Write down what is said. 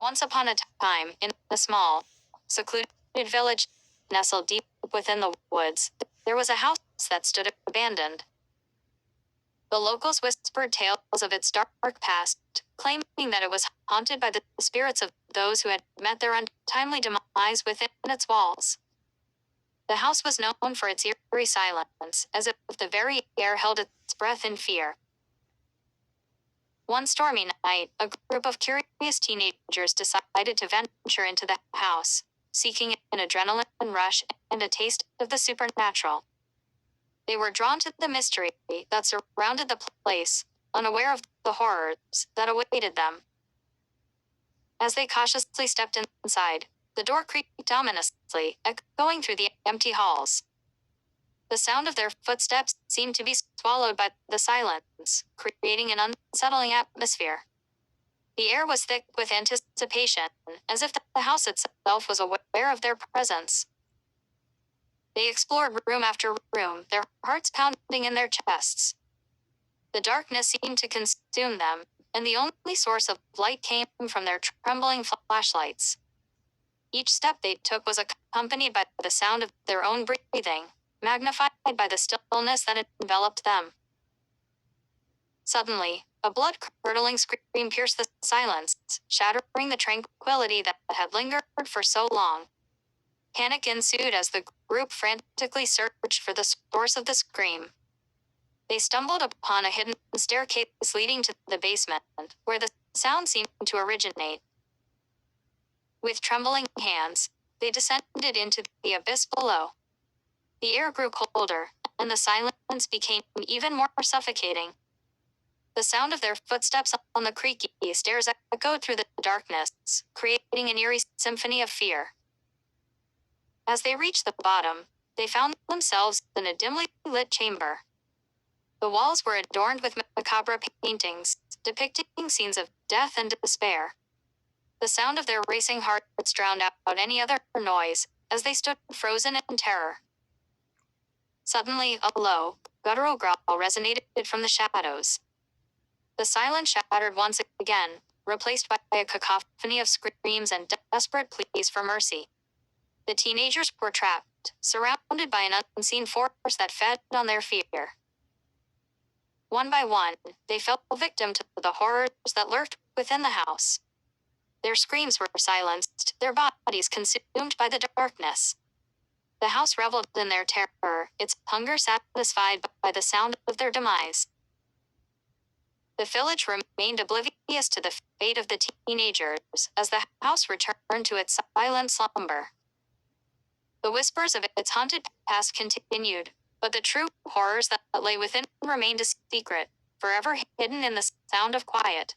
Once upon a time, in a small, secluded village nestled deep within the woods, there was a house that stood abandoned. The locals whispered tales of its dark past, claiming that it was haunted by the spirits of those who had met their untimely demise within its walls. The house was known for its eerie silence, as if the very air held its breath in fear. One stormy night, a group of curious teenagers decided to venture into the house, seeking an adrenaline rush and a taste of the supernatural. They were drawn to the mystery that surrounded the place, unaware of the horrors that awaited them. As they cautiously stepped inside, the door creaked ominously, echoing through the empty halls. The sound of their footsteps seemed to be swallowed by the silence, creating an unsettling atmosphere. The air was thick with anticipation, as if the house itself was aware of their presence. They explored room after room, their hearts pounding in their chests. The darkness seemed to consume them, and the only source of light came from their trembling flashlights. Each step they took was accompanied by the sound of their own breathing, magnified by the stillness that enveloped them. Suddenly, a blood-curdling scream pierced the silence, shattering the tranquility that had lingered for so long. Panic ensued as the group frantically searched for the source of the scream. They stumbled upon a hidden staircase leading to the basement, where the sound seemed to originate. With trembling hands, they descended into the abyss below. The air grew colder, and the silence became even more suffocating. The sound of their footsteps on the creaky stairs echoed through the darkness, creating an eerie symphony of fear. As they reached the bottom, they found themselves in a dimly lit chamber. The walls were adorned with macabre paintings, depicting scenes of death and despair. The sound of their racing hearts drowned out any other noise, as they stood frozen in terror. Suddenly, a low, guttural growl resonated from the shadows. The silence shattered once again, replaced by a cacophony of screams and desperate pleas for mercy. The teenagers were trapped, surrounded by an unseen force that fed on their fear. One by one, they fell victim to the horrors that lurked within the house. Their screams were silenced, their bodies consumed by the darkness. The house reveled in their terror, its hunger satisfied by the sound of their demise. The village remained oblivious to the fate of the teenagers as the house returned to its silent slumber. The whispers of its haunted past continued, but the true horrors that lay within remained a secret, forever hidden in the sound of quiet.